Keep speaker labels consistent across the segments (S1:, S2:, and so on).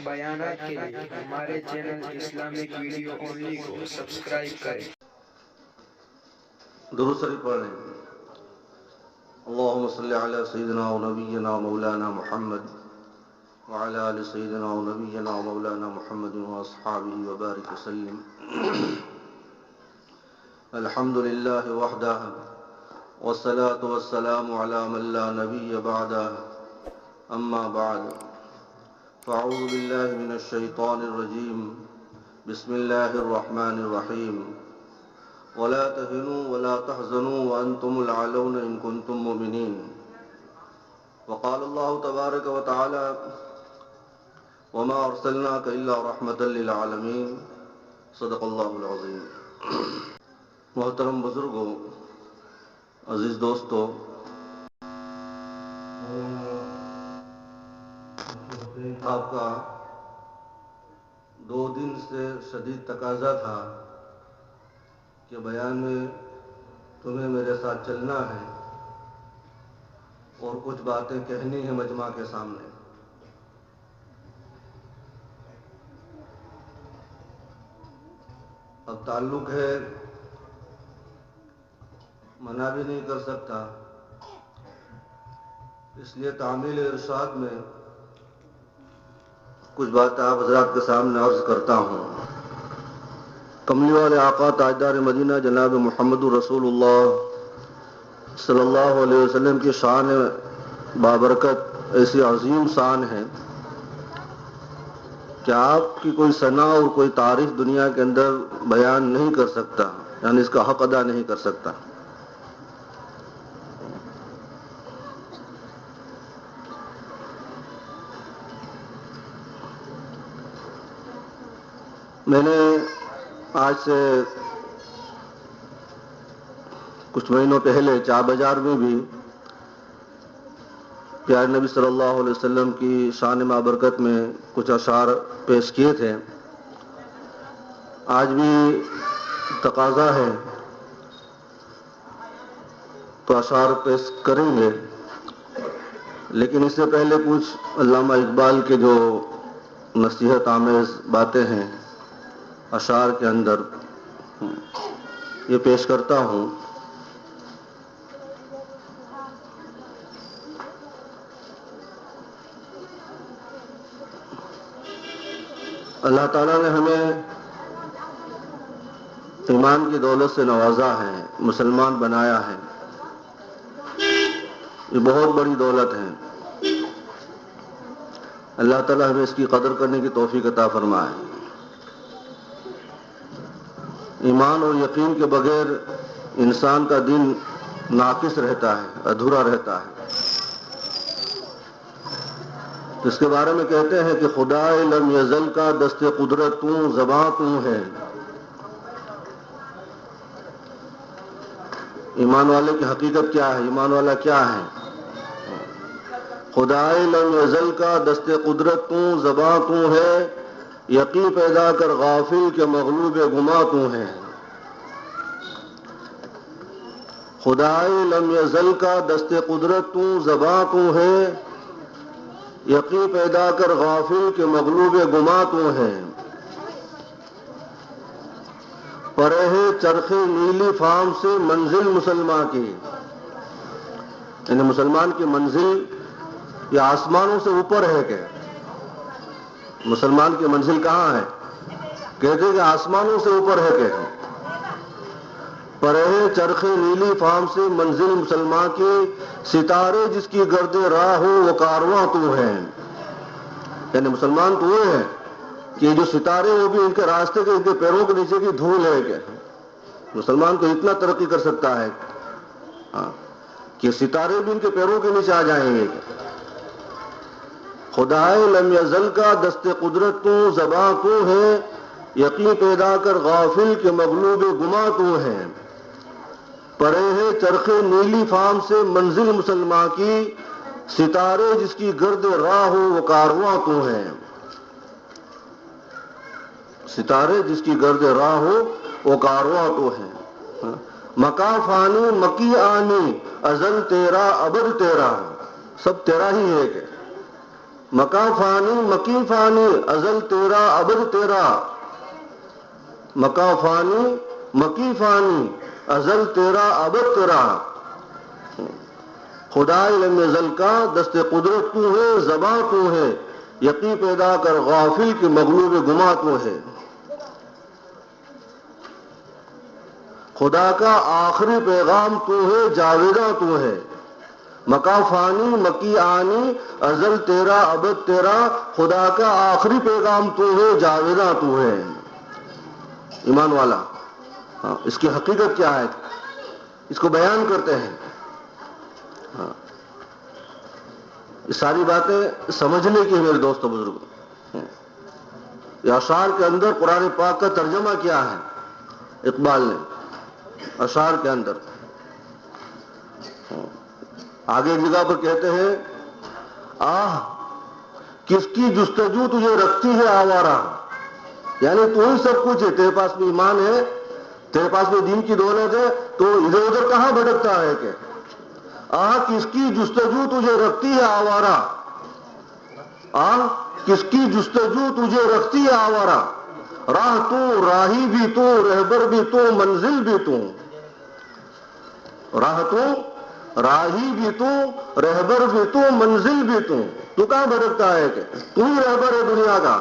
S1: بیانات کے لیے ہمارے چینل اسلامک ویڈیو اونلی کو سبسکرائب کریں۔
S2: درود شریف پڑھ لیں۔ اللہم صلی علی سیدنا و نبینا و مولانا محمد وعلی آل سیدنا و نبینا و مولانا محمد و اصحابہ وبارک وسلم۔ الحمدللہ وحدہ والصلاة والسلام علی من لا نبی بعدہ، اما بعد فاعوذ باللہ من الشیطان الرجیم، بسم اللہ الرحمن الرحیم۔ ولا تهنوا ولا تحزنوا وأنتم الأعلون إن كنتم مؤمنين۔ وقال الله تبارك وتعالى وما أرسلناك إلا رحمة للعالمين۔ صدق اللہ العظیم۔ محترم بزرگوں، عزیز دوستو، آپ کا 2 دن سے شدید تقاضا تھا کہ بیان میں تمہیں میرے ساتھ چلنا ہے اور کچھ باتیں کہنی ہیں مجمع کے سامنے۔ اب تعلق ہے، منع بھی نہیں کر سکتا، اس لیے تعمیل ارشاد میں کچھ باتیں آپ حضرات کے سامنے عرض کرتا ہوں۔ کملی والے آقا تاجدار مدینہ جناب محمد رسول اللہ صلی اللہ علیہ وسلم کی شان بابرکت ایسی عظیم شان ہے کہ آپ کی کوئی ثنا اور کوئی تعریف دنیا کے اندر بیان نہیں کر سکتا، یعنی اس کا حق ادا نہیں کر سکتا۔ میں نے آج سے کچھ مہینوں پہلے چار بازار میں بھی پیارے نبی صلی اللہ علیہ وسلم کی شان بابرکت میں کچھ اشعار پیش کیے تھے۔ آج بھی تقاضا ہے تو اشعار پیش کریں گے، لیکن اس سے پہلے کچھ علامہ اقبال کے جو نصیحت آمیز باتیں ہیں اشعار کے اندر، یہ پیش کرتا ہوں۔ اللہ تعالیٰ نے ہمیں ایمان کی دولت سے نوازا ہے، مسلمان بنایا ہے، یہ بہت بڑی دولت ہے۔ اللہ تعالیٰ ہمیں اس کی قدر کرنے کی توفیق عطا فرمائے۔ ایمان اور یقین کے بغیر انسان کا دین ناقص رہتا ہے، ادھورا رہتا ہے۔ اس کے بارے میں کہتے ہیں کہ خدائے لم یزل کا دست قدرت تو زباں تو ہے۔ ایمان والے کی حقیقت کیا ہے؟ ایمان والا کیا ہے؟ خدائے لم یزل کا دست قدرت تو زباں تو ہے، یقین پیدا کر غافل کے مغلوب گما تو ہے۔ خدائے لم یزل کا دست قدرت تو زباں تو ہے، یقین پیدا کر غافل کے مغلوب گما تو ہے۔ پرہ چرخ نیلی فام سے منزل مسلمان کی، یعنی مسلمان کی منزل یہ آسمانوں سے اوپر ہے کہ مسلمان کی منزل کہاں ہے؟ کہتے ہیں کہ آسمانوں سے اوپر ہے کہ پرہ چرخ نیلی فام سے منزل مسلمان کی، ستارے جس کی گرد راہ ہو وہ کارواں تو ہے۔ یعنی مسلمان تو وہ ہے کہ جو ستارے وہ بھی ان کے راستے کے، ان کے پیروں کے نیچے کی دھول ہے کہ مسلمان تو اتنا ترقی کر سکتا ہے کہ ستارے بھی ان کے پیروں کے نیچے آ جائیں گے۔ خدائے لم یزل کا دست قدرت تو زباں تو ہے، یقین پیدا کر غافل کے مغلوب گما تو ہے۔ پرے ہے چرخ نیلی فام سے منزل مسلمان کی، ستارے جس کی گرد راہ ہو وہ کارواں تو ہے۔ ستارے جس کی گرد راہ ہو وہ کارواں تو ہے۔ مکا فانی مکی آنی، ازل تیرا ابد تیرا، سب تیرا ہی ہے کہ مکا فانی مکی فانی ازل تیرا ابد تیرا، مکا فانی مکی فانی ازل تیرا ابد تیرا، خدا لم یزل کا دست قدرت تو ہے، زباں تو ہے، یقین پیدا کر غافل کے مغلوب گما تو ہے، خدا کا آخری پیغام تو ہے، جاویداں تو ہے، مکا فانی مکی آنی ازل تیرا ابد تیرا، خدا کا آخری پیغام تو ہے، جاویداں تو ہے۔ ایمان والا اس کی حقیقت کیا ہے اس کو بیان کرتے ہیں۔ یہ ساری باتیں سمجھنے کی میرے دوست و بزرگوں، یہ اشعار کے اندر قرآن پاک کا ترجمہ کیا ہے اقبال نے اشعار کے اندر۔ آگے ایک جگہ پر کہتے ہیں آہ کس کی جستجو تجھے رکھتی ہے آوارہ، یعنی تو ہی سب کچھ ہے، تیرے پاس بھی ایمان ہے، تیرے پاس بھی دین کی دولت ہے، تو ادھر ادھر کہاں بھٹکتا ہے کہ آہ کس کی جستجو تجھے رکھتی ہے آوارہ، آہ کس کی جستجو تجھے رکھتی ہے آوارہ، راہ تو راہی بھی تو رہبر بھی تو منزل بھی تو، راہ تو راہی بھی تو رہبر بھی تو منزل بھی تو کہاں بھٹکتا ہے کہ تو ہی رہبر ہے دنیا کا،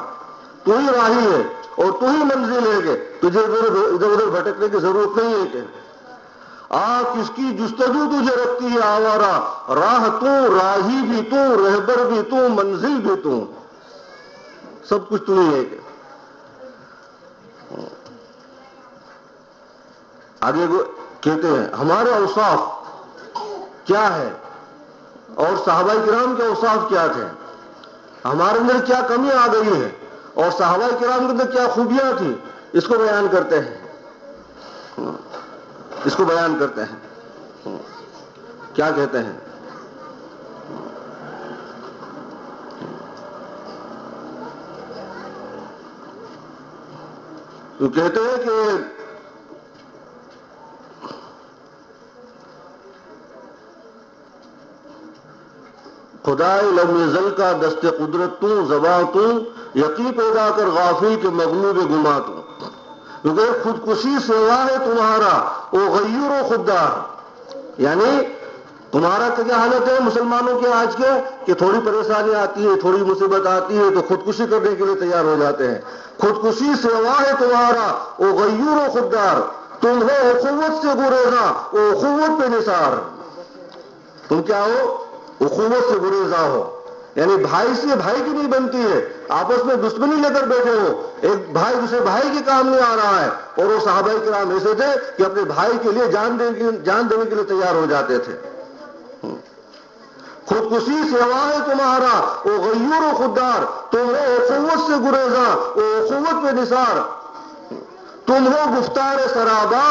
S2: تو ہی راہی ہے اور تو ہی منزل ہے کہ تجھے ادھر ادھر بھٹکنے کی ضرورت نہیں ہے کہ کس کی جستجو تجھے رکھتی ہے آوارہ، راہ تو راہی بھی تو رہبر بھی تو منزل بھی تو، سب کچھ تو ہی ہے کہ آگے کہتے ہیں ہمارے اوصاف کیا ہے اور صحابہ کرام کے اوصاف کیا تھے، ہمارے اندر کیا کمی آ گئی ہے اور صحابہ کرام کے اندر کیا خوبیاں تھی، اس کو بیان کرتے ہیں، اس کو بیان کرتے ہیں۔ کیا کہتے ہیں تو کہتے ہیں کہ خدا لم یزل کا دست قدرت تو زباں تو، یقین پیدا کر غافل کے مغلوب گما تو، کیونکہ خودکشی سوا ہے تمہارا او غیر و خوددار، یعنی تمہارا کیا حالت ہے مسلمانوں کے آج کے کہ تھوڑی پریشانی آتی ہے، تھوڑی مصیبت آتی ہے تو خودکشی کرنے کے لیے تیار ہو جاتے ہیں، خودکشی سوا ہے تمہارا او غیر و خوددار، تم ہو اخوت سے گریزاں او اخوت پہ نثار، تم کیا ہو اخوت سے گریزاں ہو، یعنی بھائی سے بھائی کی نہیں بنتی ہے، آپس میں دشمنی لے کر بیٹھے ہو، ایک بھائی دوسرے بھائی کے کام نہیں آ رہا ہے، اور وہ صحابہ کرام ایسے تھے کہ اپنے بھائی کے لیے جان دینے کے لیے تیار ہو جاتے تھے۔ خودکشی سوا ہے تمہارا او غیر و خوددار، تم ہو اخوت سے گریزاں او اخوت پہ نثار، تم ہو گفتار سرابا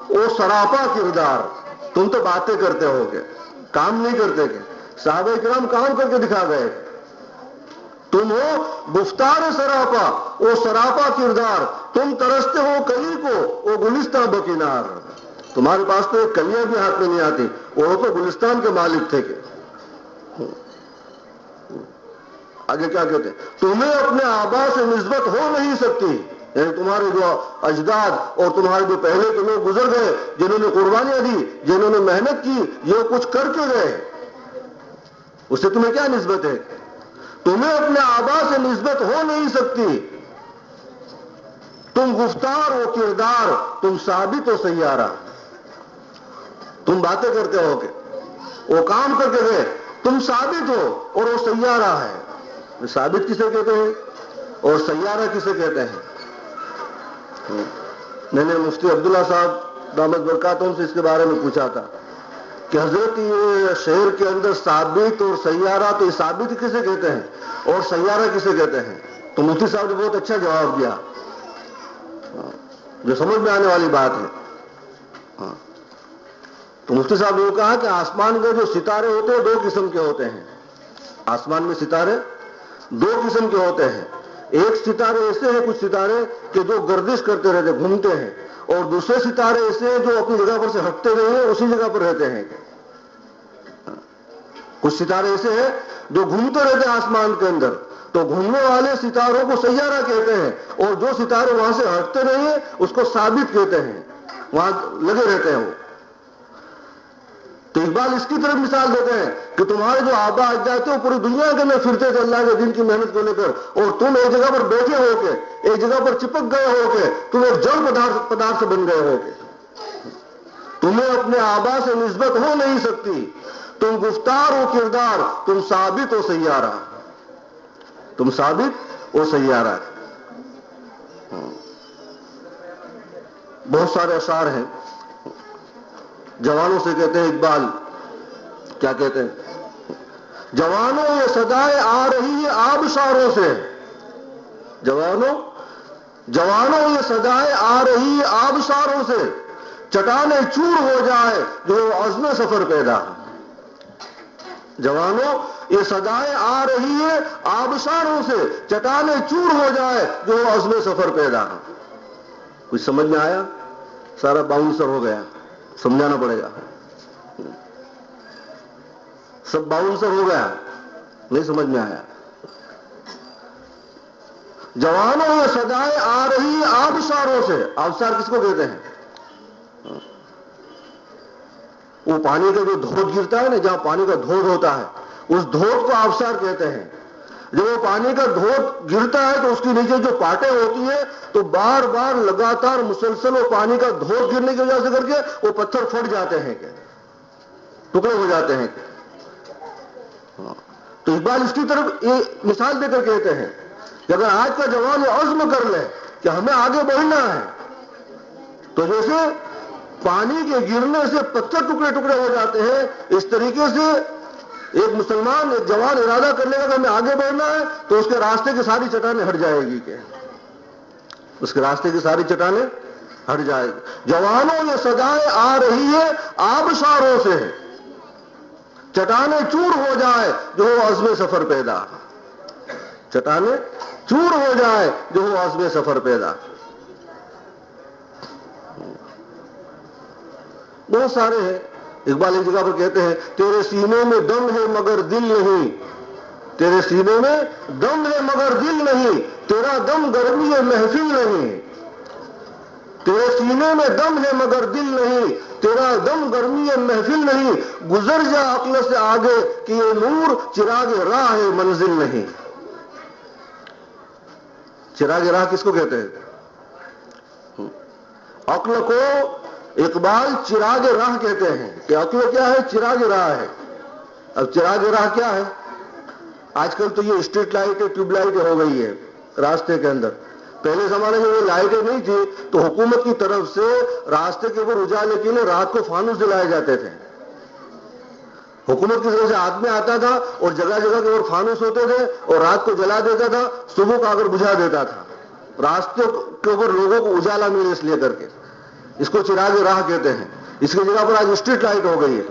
S2: او سراپا کردار، تم تو باتیں کرتے ہو گے کام نہیں کرتے کہ صحابہ کرام کام کر کے دکھا گئے، تم ہو گفتار سراپا او سراپا کردار، تم ترستے ہو کلی کو او گلستان بکنار، تمہارے پاس تو ایک کلیاں بھی ہاتھ میں نہیں آتی، وہ تو گلستان کے مالک تھے کہ آگے کیا کہتے ہیں تمہیں اپنے آبا سے نسبت ہو نہیں سکتی، یعنی تمہارے جو اجداد اور تمہارے جو پہلے کے لوگ گزر گئے جنہوں نے قربانیاں دی، جنہوں نے محنت کی، یہ کچھ کر کے گئے، اس سے تمہیں کیا نسبت ہے، تمہیں اپنے آبا سے نسبت ہو نہیں سکتی، تم گفتار و کردار، تم ثابت و سیارہ، تم باتیں کرتے ہو کہ وہ کام کر کے گئے، تم ثابت ہو اور وہ سیارہ ہے، ثابت کسے کہتے ہیں اور سیارہ کسے کہتے ہیں؟ میں نے مفتی عبداللہ صاحب دامت برکاتہم سے اس کے بارے میں پوچھا تھا کہ حضرت یہ شہر کے اندر ثابت اور سیارہ، تو یہ ثابت کسے کہتے ہیں اور سیارہ کسے کہتے ہیں؟ تو مفتی صاحب نے بہت اچھا جواب دیا جو سمجھ میں آنے والی بات ہے۔ تو مفتی صاحب نے کہا کہ آسمان کے جو ستارے ہوتے ہیں دو قسم کے ہوتے ہیں، آسمان میں ستارے دو قسم کے ہوتے ہیں، ایک ستارے ایسے ہیں کچھ ستارے کہ جو گردش کرتے رہتے گھومتے ہیں، اور دوسرے ستارے ایسے ہیں جو اپنی جگہ پر سے ہٹتے نہیں ہیں، اسی جگہ پر رہتے ہیں۔ کچھ ستارے ایسے ہیں جو گھومتے رہتے ہیں آسمان کے اندر، تو گھومنے والے ستاروں کو سیارہ کہتے ہیں، اور جو ستارے وہاں سے ہٹتے نہیں ہیں اس کو ثابت کہتے ہیں، وہاں لگے رہتے ہیں وہ۔ تو اقبال اس کی طرف مثال دیتے ہیں کہ تمہارے جو آبا اجداد تھے وہ پوری دنیا کے اندر پھرتے تھے اللہ کے دین کی محنت کو لے کر، اور تم ایک جگہ پر بیٹھے ہو کے، ایک جگہ پر چپک گئے ہو کے، تم ایک جڑ پدارتھ بن گئے ہو کے، تمہیں اپنے آبا سے نسبت ہو نہیں سکتی، تم گفتار و کردار، تم ثابت و سیارہ، تم ثابت و سیارہ۔ بہت سارے اشعار ہیں، جوانوں سے کہتے ہیں اقبال، کیا کہتے ہیں؟ جوانوں یہ صدائے آ رہی ہے آبشاروں سے، جوانوں یہ صدائے آ رہی ہے آبشاروں سے، چٹانیں چور ہو جائے جو عزم سفر پیدا۔ جوانوں یہ صدائے آ رہی ہے آبشاروں سے، چٹانیں چور ہو جائے جو عزم سفر پیدا۔ کچھ سمجھ میں آیا؟ سارا باؤنسر ہو گیا، سمجھانا پڑے گا، سب باؤنسر ہو گیا، نہیں سمجھ میں آیا۔ جوانوں یہ صدائے آ رہی ہے آبشاروں سے، آبشار کس کو کہتے ہیں؟ وہ پانی کا جو دھوت گرتا ہے نا، جہاں پانی کا دھوت ہوتا ہے اس دھوت کو آبشار کہتے ہیں۔ جب وہ پانی کا دھوت گرتا ہے تو اس کے نیچے جو پاٹیں ہوتی ہیں تو بار بار لگاتار مسلسل وہ پانی کا دھوت گرنے کی وجہ سے کر کے وہ پتھر پھٹ جاتے ہیں، کہ ٹکڑے ہو جاتے ہیں۔ تو اقبال اس کی طرف ایک مثال دے کر کہتے ہیں کہ اگر آج کا جوان یہ عزم کر لے کہ ہمیں آگے بڑھنا ہے، تو جیسے پانی کے گرنے سے پتھر ٹکڑے ٹکڑے ہو جاتے ہیں، اس طریقے سے ایک مسلمان، ایک جوان ارادہ کر لے گا کہ ہمیں آگے بڑھنا ہے تو اس کے راستے کی ساری چٹانیں ہٹ جائے گی، کہ اس کے راستے کی ساری چٹانیں ہٹ جائے گی۔ جوانوں یہ صدائے آ رہی ہے آبشاروں سے، چٹانیں چور ہو جائے جو ہو عزم سفر پیدا، چٹانیں چور ہو جائے جو ہو عزم سفر پیدا۔ بہت سارے ہیں۔ اقبال ایک جگہ پر کہتے ہیں تیرے سینے میں دم ہے مگر دل نہیں، تیرے سینے میں دم ہے مگر دل نہیں، تیرا دم گرمی محفل نہیں، تیرے سینے میں دم ہے مگر دل نہیں، تیرا دم گرمی محفل نہیں، گزر جا عقل سے آگے کہ یہ نور چراغ راہ ہے منزل نہیں۔ چراغ راہ کس کو کہتے ہیں؟ عقل کو اقبال چراغ راہ کہتے ہیں کہ عقل کیا ہے؟ چراغ راہ ہے۔ اب چراغ راہ کیا ہے؟ آج کل تو یہ اسٹریٹ لائٹ ٹیوب لائٹ ہو گئی ہے راستے کے اندر۔ پہلے زمانے میں یہ لائٹیں نہیں تھی تو حکومت کی طرف سے راستے کے اوپر اجالے کے لیے رات کو فانوس جلائے جاتے تھے۔ حکومت کی طرف سے آدمی آتا تھا اور جگہ جگہ کے اوپر فانوس ہوتے تھے اور رات کو جلا دیتا تھا، صبح کا اگر بجھا دیتا تھا، راستے کے اوپر لوگوں کو اجالا ملے اس لیے کر کے۔ اس کو چراغ راہ کہتے ہیں۔ اس کی جگہ پر آج اسٹریٹ لائٹ ہو گئی ہے۔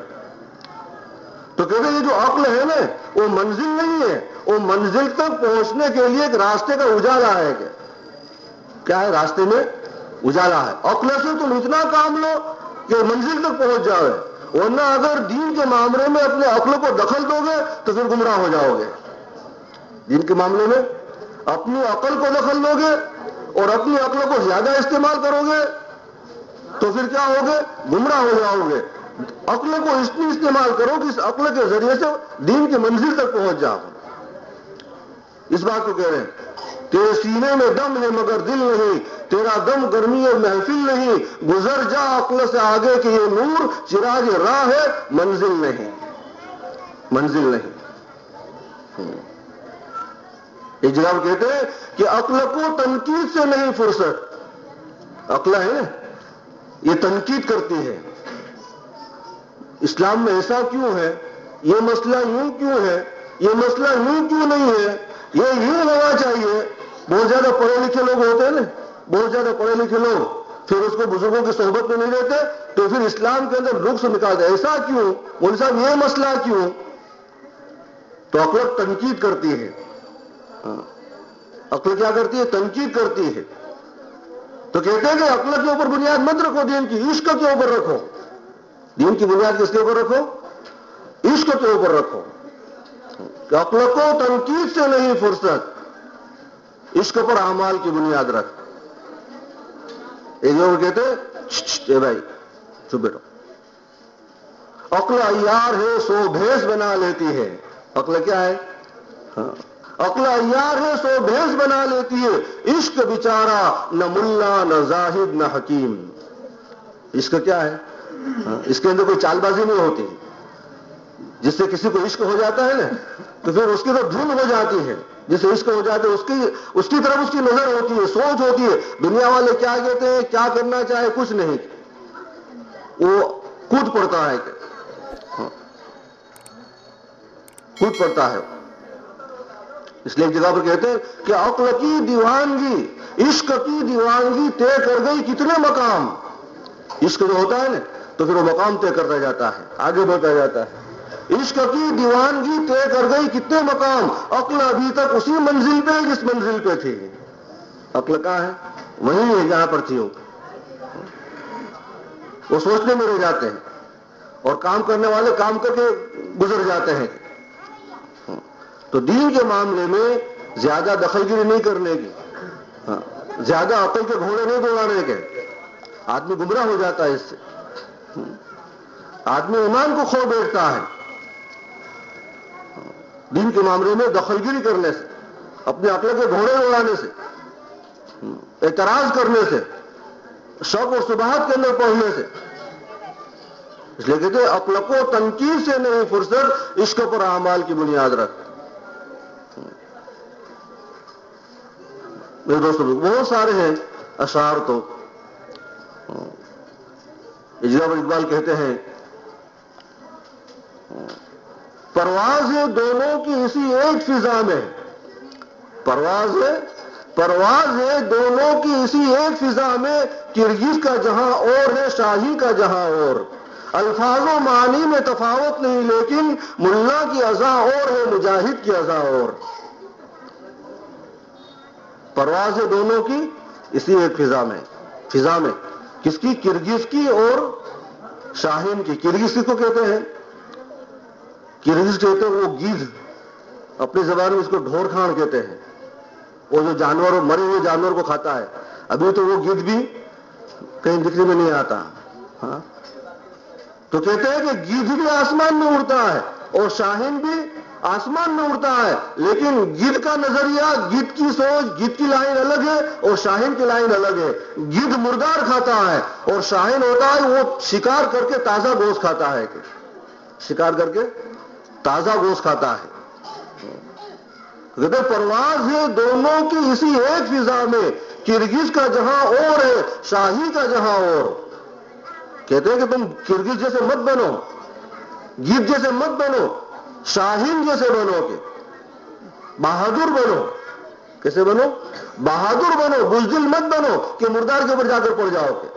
S2: تو کہتے ہیں یہ جو عقل ہے نا وہ منزل نہیں ہے، وہ منزل تک پہنچنے کے لیے ایک راستے کا اجالا ہے۔ کیا ہے؟ راستے میں اجالا ہے۔ عقل سے تم اتنا کام لو کہ منزل تک پہنچ جاؤ، ورنہ اگر دین کے معاملے میں اپنے عقل کو دخل دو گے تو پھر گمراہ ہو جاؤ گے۔ دین کے معاملے میں اپنی عقل کو دخل دو گے اور اپنی عقل کو زیادہ استعمال کرو گے تو پھر کیا ہوگے؟ گمراہ ہو جاؤ گے۔ عقل کو اتنی استعمال کرو کہ اس عقل کے ذریعے سے دین کی منزل تک پہنچ جاؤ۔ اس بات کو کہہ رہے ہیں تیرے سینے میں دم ہے مگر دل نہیں، تیرا دم گرمی محفل نہیں، گزر جا عقل سے آگے کہ یہ نور چراغ راہ ہے منزل نہیں، منزل نہیں۔ ایک جگہ وہ کہتے ہیں کہ عقل کو تنقید سے نہیں فرصت۔ عقل ہے نا یہ تنقید کرتی ہے، اسلام میں ایسا کیوں ہے، یہ مسئلہ یوں کیوں ہے، یہ مسئلہ یوں کیوں نہیں ہے، یہ یوں ہونا چاہیے۔ بہت زیادہ پڑھے لکھے لوگ ہوتے ہیں نا، بہت زیادہ پڑھے لکھے لوگ پھر اس کو بزرگوں کی صحبت میں نہیں رہتے تو پھر اسلام کے اندر نقص نکالتے، ایسا کیوں، مولوی صاحب یہ مسئلہ کیوں۔ تو عقل تنقید کرتی ہے، عقل کیا کرتی ہے؟ تنقید کرتی ہے۔ تو کہتے ہیں کہ عقل کے اوپر بنیاد مت رکھو، دین کی عشق کے اوپر رکھو۔ دین کی بنیاد کس کے اوپر رکھو؟ عشق کے اوپر رکھو۔ کہ عقل کو تنقید سے نہیں فرصت، عشق پر اعمال کی بنیاد رکھ. ایک لوگ کہتے اے بھائی چپ بیٹھو، عقل عیار ہے سو بھیس بنا لیتی ہے. عقل کیا ہے؟ عقل عیار ہے سو بھیس بنا لیتی ہے. عشق بیچارہ نہ ملا نہ زاہد نہ حکیم. عشق کیا ہے؟ اس کے اندر کوئی چال بازی نہیں ہوتی. جس سے کسی کو عشق ہو جاتا ہے نا تو پھر اس کی تو دھن ہو جاتی ہے. جس سے عشق ہو جاتا ہے اس کی طرف اس کی نظر ہوتی ہے، سوچ ہوتی ہے. دنیا والے کیا کہتے ہیں، کیا کرنا چاہے، کچھ نہیں، وہ کود پڑتا ہے، کود پڑتا ہے. اس لیے ایک جگہ پر کہتے ہیں کہ عقل کی دیوانگی، عشق کی دیوانگی طے کر گئی کتنے مقام. عشق جو ہوتا ہے نا تو پھر وہ مقام طے کرتا جاتا ہے، آگے بڑھتا جاتا ہے. عشق کی دیوانگی طے کر گئی کتنے مقام، عقل ابھی تک اسی منزل پہ جس منزل پہ تھی. عقل کہاں ہے؟ وہیں ہے جہاں پر تھی. وہ سوچنے میں رہ جاتے ہیں اور کام کرنے والے کام کر کے گزر جاتے ہیں. تو دین کے معاملے میں زیادہ دخل گیری نہیں کرنے کی، زیادہ عقل کے گھوڑے نہیں دوڑانے کے. آدمی گمراہ ہو جاتا ہے اس سے، آدمی ایمان کو کھو بیٹھتا ہے. دین کے معاملے میں دخل گیری کرنے سے، اپنے عقل کے گھوڑے دوڑانے سے، اعتراض کرنے سے، شوق اور شبہات کے اندر پڑھنے سے. اس لیے کہتے ہیں عقل کو تنقید سے نہیں فرصت، عشق پر اعمال کی بنیاد رکھ. میرے دوستوں بہت سارے ہیں اشعار. تو اجلا پر اقبال کہتے ہیں پرواز ہے دونوں کی اسی ایک فضا میں، پرواز ہے دونوں کی اسی ایک فضا میں، کرگز کا جہاں اور ہے شاہی کا جہاں اور. الفاظ و معنی میں تفاوت نہیں لیکن ملا کی اذا اور ہے مجاہد کی اذا اور. پرواز ہے دونوں کی اسی ایک فضا میں. فضا میں کس کی؟ کرگز کی اور شاہین کی. کرگز کس کو کہتے ہیں؟ کرگز کہتے ہیں وہ گیدھ، اپنی زبان میں اس کو ڈھور کھان کہتے ہیں. وہ جو جانور، مرے ہوئے جانور کو کھاتا ہے. ابھی تو وہ گیدھ بھی کہیں دکھنے میں نہیں آتا. تو کہتے ہیں کہ گیدھ بھی آسمان میں اڑتا ہے اور شاہین بھی آسمان میں اڑتا ہے، لیکن گدھ کا نظریہ، گدھ کی سوچ، گدھ کی لائن الگ ہے اور شاہین کی لائن الگ ہے. گدھ مردار کھاتا ہے اور شاہین ہوتا ہے وہ شکار کر کے تازہ گوشت کھاتا ہے، شکار کر کے تازہ گوشت کھاتا ہے. کہتے پرواز ہے دونوں کی اسی ایک فضا میں، کرگز کا جہاں اور ہے شاہی کا جہاں اور. کہتے ہیں کہ تم کرگز جیسے مت بنو، گدھ جیسے مت بنو، شاہین جیسے بنو، کہ بہادر بنو. کیسے بنو؟ بہادر بنو. بزدل مت بنو کہ مردار کے اوپر جا کر پڑ جاؤ. کہ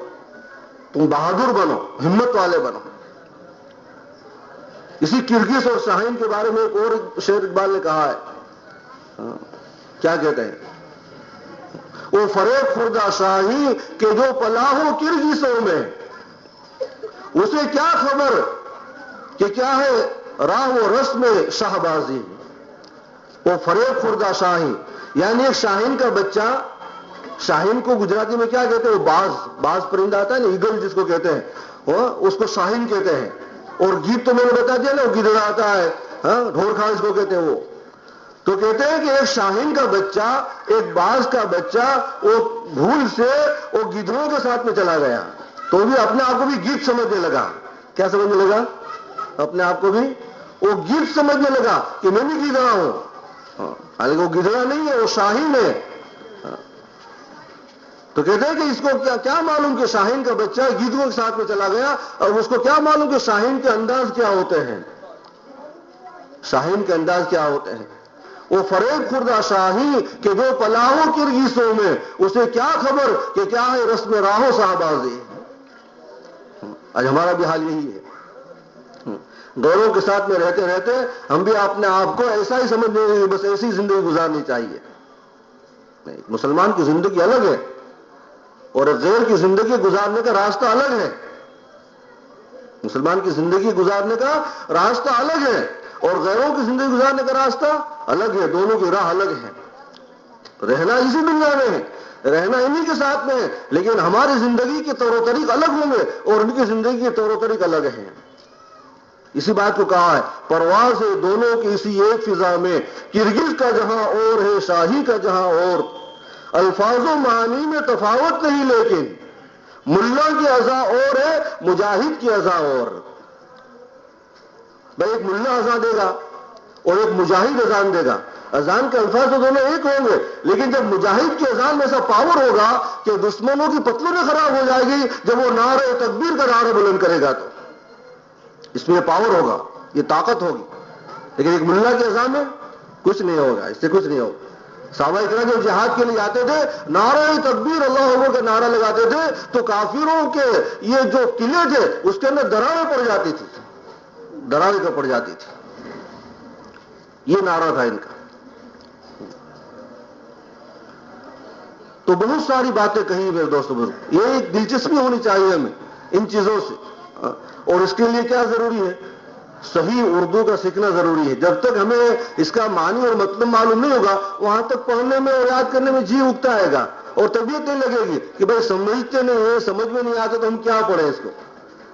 S2: تم بہادر بنو، ہمت والے بنو. اسی کرگز اور شاہین کے بارے میں ایک اور شعر اقبال نے کہا ہے. کیا کہتے ہیں؟ وہ فریب خوردہ شاہی کہ جو پلا ہو کرگزوں میں، اسے کیا خبر کہ کیا ہے راہ و رسم شاہبازی. وہ فریب خوردہ شاہی یعنی ایک شاہین کا بچہ. شاہین کو گجراتی میں کیا کہتے ہیں؟ وہ باز پرندہ آتا ہے نا، ایگل جس کو کہتے ہیں، اس کو شاہین کہتے ہیں. اور گیت تو میں نے بتا دیا نا، وہ گدڑا آتا ہے، ڈھور کھان اس کو کہتے ہیں. وہ تو کہتے ہیں کہ ایک شاہین کا بچہ، ایک باز کا بچہ، وہ بھول سے وہ گدھوں کے ساتھ میں چلا گیا تو بھی اپنے آپ کو بھی گیت سمجھنے لگا. کیا سمجھنے لگا؟ اپنے آپ کو بھی وہ گیت سمجھنے لگا کہ میں بھی گدڑا ہوں. حالانکہ وہ گدڑا نہیں ہے، وہ شاہین ہے. تو کہتے ہیں کہ اس کو کیا معلوم کہ شاہین کا بچہ گدھوں کے ساتھ میں چلا گیا، اور اس کو کیا معلوم کہ شاہین کے انداز کیا ہوتے ہیں. شاہین کے انداز کیا ہوتے ہیں. وہ فریب خوردہ شاہی کہ جو پلاہو کرگزوں میں، اسے کیا خبر کہ کیا ہے رسم راہو صاحبازی. آج ہمارا بھی حال یہی ہے. غیروں کے ساتھ میں رہتے رہتے ہم بھی اپنے آپ کو ایسا ہی سمجھ لیں گے، بس ایسی زندگی گزارنی چاہیے. مسلمان کی زندگی الگ ہے اور غیر کی زندگی گزارنے کا راستہ الگ ہے. مسلمان کی زندگی گزارنے کا راستہ الگ ہے اور غیروں کی زندگی گزارنے کا راستہ الگ ہے، دونوں کی راہ الگ ہے. رہنا اسی دنیا میں ہے، رہنا انہی کے ساتھ میں ہے، لیکن ہماری زندگی کے طور و طریق الگ ہوں گے اور ان کی زندگی کے طور و طریق الگ ہیں. اسی بات کو کہا ہے پرواز ہے دونوں کی اسی ایک فضا میں، کرگز کا جہاں اور ہے شاہی کا جہاں اور. الفاظ و معانی میں تفاوت نہیں لیکن ملا کی اذا اور ہے مجاہد کی اذا اور. بھائی ایک ملا اذان دے گا اور ایک مجاہد اذان دے گا، اذان کے الفاظ تو دونوں ایک ہوں گے، لیکن جب مجاہد کی اذان میں ایسا پاور ہوگا کہ دشمنوں کی پتلونیں خراب ہو جائے گی جب وہ نعرہ تکبیر کا نعرہ بلند کرے گا، تو اس میں یہ پاور ہوگا، یہ طاقت ہوگی. لیکن ایک ملا کی اذان میں کچھ نہیں ہوگا، اس سے کچھ نہیں ہوگا. صحابہ کرام جب جہاد کے لیے جاتے تھے نعرہ تکبیر اللہ اکبر کا نعرہ لگاتے تھے تو کافروں کے یہ جو قلعے تھے اس کے اندر دراڑیں پڑ جاتی تھی، دراڑیں پڑ جاتی تھی. یہ نعرہ تھا ان کا. تو بہت ساری باتیں کہی میرے دوست بزرگ، یہ ایک دلچسپی ہونی چاہیے ہمیں ان چیزوں سے. اور اس کے لیے کیا ضروری ہے؟ صحیح اردو کا سیکھنا ضروری ہے. جب تک ہمیں اس کا معنی اور مطلب معلوم نہیں ہوگا وہاں تک پڑھنے میں اور یاد کرنے میں جی اگتا آئے گا اور طبیعت نہیں لگے گی کہ بھائی سمجھتے نہیں ہیں، سمجھ میں نہیں آتا تو ہم کیا پڑھیں اس کو.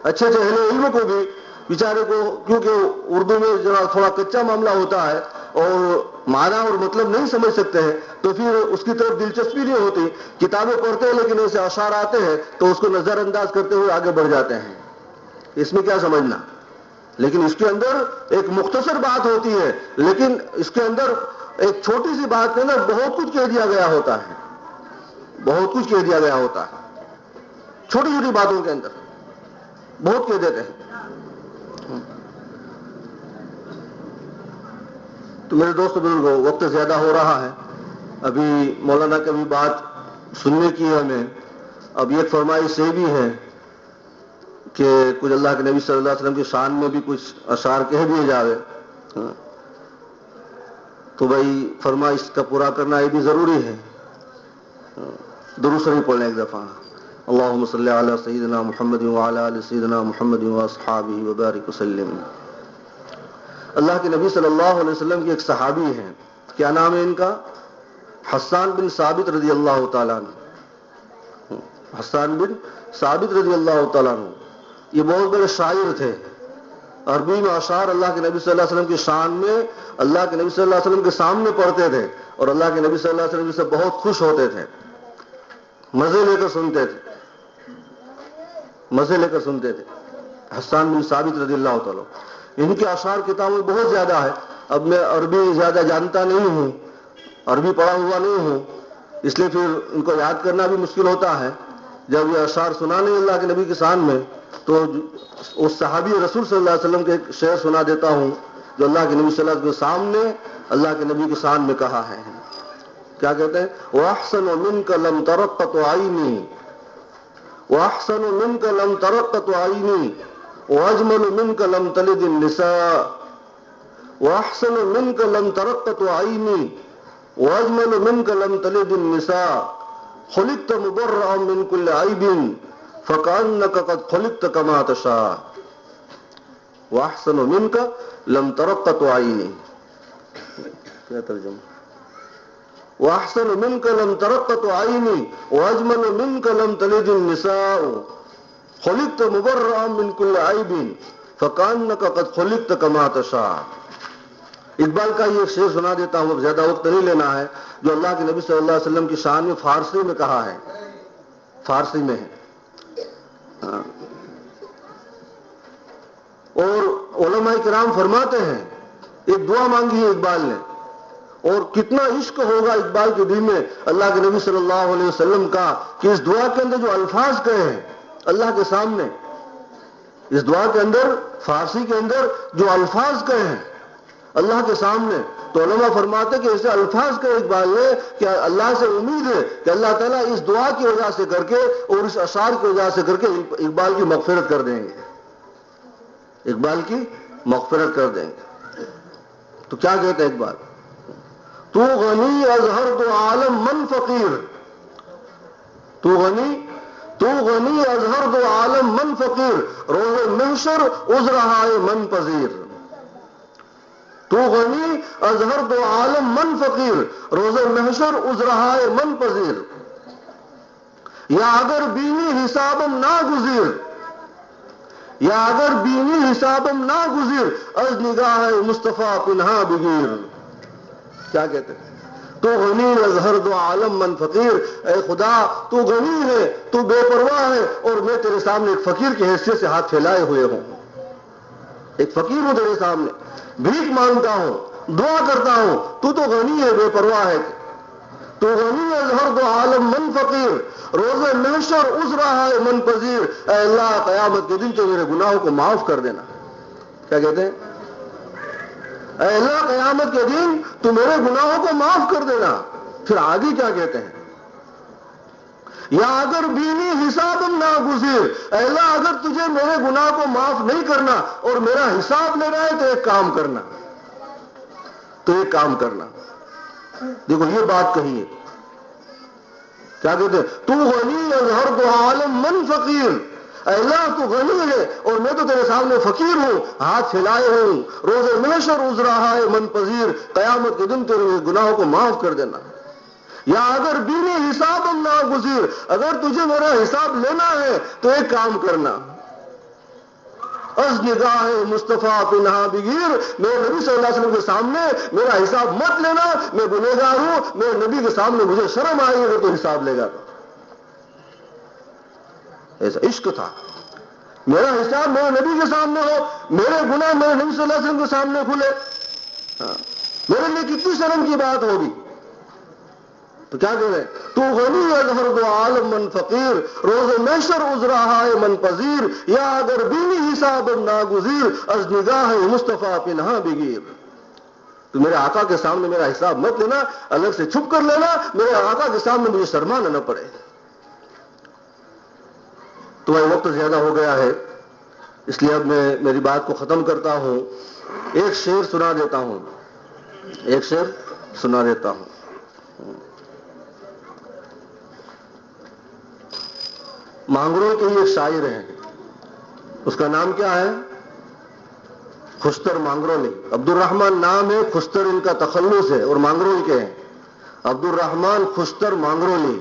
S2: اچھے اہل علم کو بھی بیچارے کو، کیونکہ اردو میں ذرا تھوڑا کچا معاملہ ہوتا ہے اور معنی اور مطلب نہیں سمجھ سکتے ہیں تو پھر اس کی طرف دلچسپی نہیں ہوتی. کتابیں پڑھتے ہیں لیکن ایسے اشعار آتے ہیں تو اس کو نظر انداز کرتے ہوئے آگے بڑھ جاتے ہیں. اس میں کیا سمجھنا؟ لیکن اس کے اندر ایک مختصر بات ہوتی ہے، لیکن اس کے اندر ایک چھوٹی سی بات کے اندر بہت کچھ کہہ دیا گیا ہوتا ہے، بہت کچھ کہہ دیا گیا ہوتا ہے. چھوٹی چھوٹی باتوں کے اندر بہت کہہ دیتے ہیں. تو میرے دوست بزرگوں وقت زیادہ ہو رہا ہے، ابھی مولانا کا بھی بات سننے کی ہے ہمیں. اب یہ فرمائش یہ بھی ہے کہ کچھ اللہ کے نبی صلی اللہ علیہ وسلم کی شان میں بھی کچھ اشعار کہہ دیے جاوے، تو بھائی فرمائش کا پورا کرنا یہ بھی ضروری ہے. درود شریف پڑھ لیں ایک دفعہ. اللہم صلی علی سیدنا محمد وعلی آل سیدنا محمد واصحابہ وبارک وسلم. اللہ کے نبی صلی اللہ علیہ وسلم کے ایک صحابی ہیں، کیا نام ہے ان کا؟ حسان بن ثابت رضی اللہ تعالیٰ عنہ. حسان بن ثابت رضی اللہ تعالیٰ عنہ یہ بہت بڑے شاعر تھے. عربی میں اشعار اللہ کے نبی صلی اللہ علیہ وسلم کی شان میں اللہ کے نبی صلی اللہ علیہ وسلم کے سامنے پڑھتے تھے اور اللہ کے نبی صلی اللہ علیہ وسلم سے بہت خوش ہوتے تھے، مزے لے کر سنتے تھے، مزے لے کر سنتے تھے. حسان بن ثابت رضی اللہ تعالیٰ ان کے اشعار کتابوں میں بہت زیادہ ہے. اب میں عربی زیادہ جانتا نہیں ہوں، عربی پڑھا ہوا نہیں ہوں، اس لیے پھر ان کو یاد کرنا بھی مشکل ہوتا ہے. جب یہ اشعار سنا نہیں اللہ کے نبی کے شان میں تو اس صحابی رسول صلی اللہ علیہ وسلم کے ایک شعر سنا دیتا ہوں جو اللہ کے نبی صلی اللہ علیہ وسلم کے سامنے اللہ کے نبی کے شان میں کہا ہے. کیا کہتے ہیں؟ وَأَحْسَنُ مِنْكَ لَمْ تَرَقَّتُ عَيْنِي وَأَحْسَنُ مِنْكَ لَمْ تَرَقَّتُ عَيْنِي وَأَجْمَلُ مِنْكَ لَمْ تَلِدِ النِّسَاءُ وَأَحْسَنُ مِنْكَ لَمْ تَرَقَّتُ عَيْنِي وَأَجْمَلُ مِنْكَ لَمْ تَلِدِ النِّسَاءُ خُلِقْتَ مُبَرَّأً مِنْ كُلِّ عَيْبٍ فَكَأَنَّكَ قَدْ خُلِقْتَ كَمَا تَشَاءُ. وَأَحْسَنُ مِنْكَ لَمْ تَرَقَّتُ عَيْنِي. کیا ترجمہ؟ وَأَحْسَنُ مِنْكَ لَمْ تَرَقَّتُ عَيْنِي وَأَجْمَلُ مِنْكَ لَمْ تَلِدِ النِّسَاءُ خُلِقْتَ مُبَرَّأً مِنْ كُلِّ عَيْبٍ فَكَأَنَّكَ قَدْ خُلِقْتَ كَمَا تَشَاءُ. اقبال کا یہ شعر سنا دیتا ہوں، اب زیادہ وقت نہیں لینا ہے، جو اللہ کے نبی صلی اللہ علیہ وسلم کی شان میں فارسی میں کہا ہے، فارسی میں ہے. اور علماء کرام فرماتے ہیں ایک دعا مانگی ہے اقبال نے، اور کتنا عشق ہوگا اقبال کے دل میں اللہ کے نبی صلی اللہ علیہ وسلم کا کہ اس دعا کے اندر جو الفاظ کہے ہیں اللہ کے سامنے، اس دعا کے اندر فارسی کے اندر جو الفاظ کہے ہیں اللہ کے سامنے، تو علماء فرماتے ہیں کہ ایسے الفاظ کہے اقبال نے کہ اللہ سے امید ہے کہ اللہ تعالیٰ اس دعا کی وجہ سے کر کے اور اس اشعار کی وجہ سے کر کے اقبال کی مغفرت کر دیں گے، اقبال کی مغفرت کر دیں گے. تو کیا کہتے ہیں اقبال؟ تو غنی از ہر دو عالم من فقیر، تو غنی از ہر دو عالم من فقیر روز محشر عذر ہائے من پذیر. تو غنی از ہر دو عالم من فقیر، روز محشر عذرہائے من پذیر، یا اگر بینی حسابم ناگزیر، یا اگر بینی حسابم ناگزیر، از نگاہ مصطفیٰ پنہا بگیر۔ کیا کہتے ہیں؟ تو غنی از ہر دو عالم من فقیر، اے خدا تو غنی ہے، تو بے پرواہ ہے، اور میں تیرے سامنے ایک فقیر کی حیثیت سے ہاتھ پھیلائے ہوئے ہوں، ایک فقیر ہوں تیرے سامنے، بھیک مانگتا ہوں، دعا کرتا ہوں، تو غنی ہے، بے پرواہ ہے۔ تو غنی از ہر دو عالم من فقیر، روز محشر عذرہائے من پذیر، اے اللہ قیامت کے دن تو میرے گناہوں کو معاف کر دینا۔ کیا کہتے ہیں؟ اے اللہ قیامت کے دن تو میرے گناہوں کو معاف کر دینا۔ پھر آگے کیا کہتے ہیں؟ یا اگر بینی حسابم ناگزیر، اے اللہ اگر تجھے میرے گناہ کو معاف نہیں کرنا اور میرا حساب لینا ہے تو ایک کام کرنا، دیکھو یہ بات کہی ہے۔ کیا کہتے ہیں؟ تو غنی از ہر دو عالم من فقیر، اے اللہ تو غنی ہے اور میں تو تیرے سامنے فقیر ہوں، ہاتھ پھیلائے ہوں، روز محشر عذرہائے من پذیر، قیامت کے دن تیرے گناہوں کو معاف کر دینا۔ یا اگر بینی حسابم ناگزیر، اگر تجھے میرا حساب لینا ہے تو ایک کام کرنا، از نگاہ مصطفیٰ پنہا بگیر، میرے نبی صلی اللہ علیہ وسلم کے سامنے میرا حساب مت لینا، میں گنہگار ہوں، میرے نبی کے سامنے مجھے شرم آئی اگر تو حساب لے گا۔ ایسا عشق تھا، میرا حساب میرے نبی کے سامنے ہو، میرے گناہ میرے نبی صلی اللہ علیہ وسلم کے سامنے کھلے، میرے لیے کتنی شرم کی بات ہوگی۔ تو کیا کہہ رہے ہیں؟ تو غنی از ہر دو عالم من فقیر، روز محشر عذرہائے من پذیر، یا اگر بینی حساب ناگزیر، از نگاہ مصطفیٰ پنہا بگیر۔ تو میرے آقا کے سامنے میرا حساب مت لینا، الگ سے چھپ کر لینا، میرے آقا کے سامنے مجھے شرمانا نہ پڑے۔ تو وقت زیادہ ہو گیا ہے، اس لیے اب میں میری بات کو ختم کرتا ہوں، ایک شعر سنا دیتا ہوں، مانگرو کے ایک شاعر ہیں، اس کا نام کیا ہے؟ خشتر مانگرولی۔ عبد الرحمن نام ہے، خشتر ان کا تخلص ہے، اور مانگرول کے ہیں، عبد الرحمن خشتر مانگرولی۔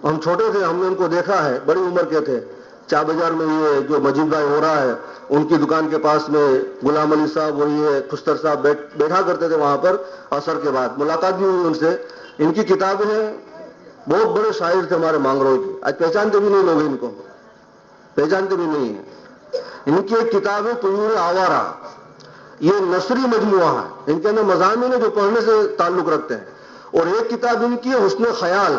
S2: ہم چھوٹے تھے، ہم نے ان کو دیکھا ہے، بڑی عمر کے تھے، چار بازار میں یہ جو مجید بھائی ہو رہا ہے ان کی دکان کے پاس میں غلام علی صاحب وہی ہے خشتر صاحب بیٹھا کرتے تھے وہاں پر، عصر کے بعد ملاقات بھی ہوئی ان سے۔ ان کی کتابیں ہیں، بہت بڑے شاعر تھے ہمارے مانگرو کی، آج پہچانتے بھی نہیں لوگ، ان کو پہچانتے بھی نہیں ہیں۔ ان کی ایک کتاب ہے طیور آوارہ، یہ نثری مجموعہ ہے، ان کے اندر مضامین جو پڑھنے سے تعلق رکھتے ہیں، اور ایک کتاب ان کی ہے حسن خیال،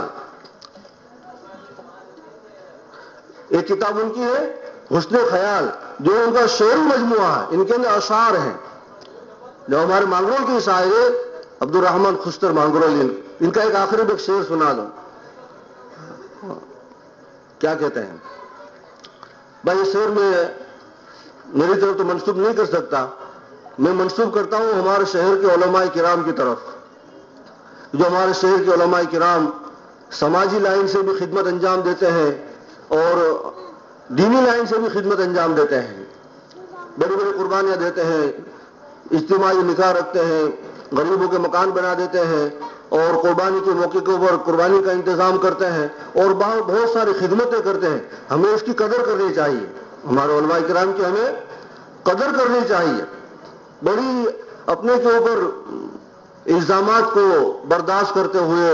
S2: ایک کتاب ان کی ہے حسن خیال جو ان کا شعری مجموعہ ہے، ان کے اندر اشعار ہیں جو ہمارے مانگرول کے شاعر عبد الرحمن خشتر مانگرولی، ان کا ایک آخری میں ایک شعر سنا دوں۔ کیا کہتے ہیں؟ بھائی یہ شعر میں میری طرف تو منسوب نہیں کر سکتا، میں منسوب کرتا ہوں ہمارے شہر کے علماء کرام کی طرف، جو ہمارے شہر کے علماء کرام سماجی لائن سے بھی خدمت انجام دیتے ہیں اور دینی لائن سے بھی خدمت انجام دیتے ہیں، بڑی بڑی قربانیاں دیتے ہیں، اجتماعی نکاح رکھتے ہیں، غریبوں کے مکان بنا دیتے ہیں، اور قربانی کے موقع کے اوپر قربانی کا انتظام کرتے ہیں، اور بہت ساری خدمتیں کرتے ہیں۔ ہمیں اس کی قدر کرنی چاہیے، ہمارے علماء کرام کی ہمیں قدر کرنی چاہیے۔ بڑی اپنے کے اوپر الزامات کو برداشت کرتے ہوئے،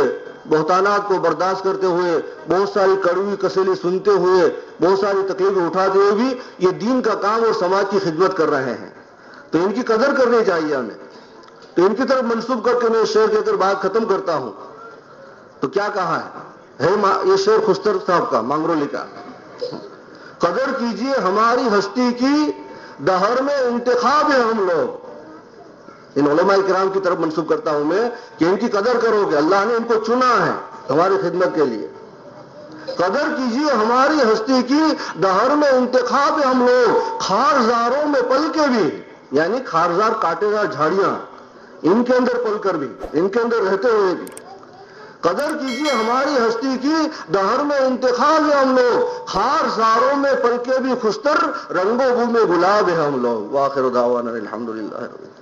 S2: بہتانات کو برداشت کرتے ہوئے، بہت ساری کڑوی کسیلی سنتے ہوئے، بہت ساری تکلیفیں اٹھاتے ہوئے بھی یہ دین کا کام اور سماج کی خدمت کر رہے ہیں، تو ان کی قدر کرنی چاہیے ہمیں۔ تو ان کی طرف منسوب کر کے میں شعر کہہ کر بات ختم کرتا ہوں۔ تو کیا کہا ہے یہ شعر خشتر صاحب کا، مانگرولی کا، قدر کیجئے ہماری ہستی کی، دہر میں انتخاب ہے ہم لوگ۔ ان علماء کرام کی طرف منسوب کرتا ہوں میں کہ ان کی قدر کرو گے، اللہ نے ان کو چنا ہے ہماری خدمت کے لیے۔ قدر کیجئے ہماری ہستی کی، دہر میں انتخاب ہے ہم لوگ، خارزاروں میں پل کے بھی، یعنی خارزار کاٹے دار جھاڑیاں، ان کے اندر پل کر بھی، ان کے اندر رہتے ہوئے بھی، قدر کیجیے ہماری ہستی کی، دہر میں انتخاب ہے ہم لوگ، خار زاروں میں پل کے بھی خوشتر، رنگ و بو میں گلاب ہے ہم لوگ۔ وآخر دعوانا الحمدللہ۔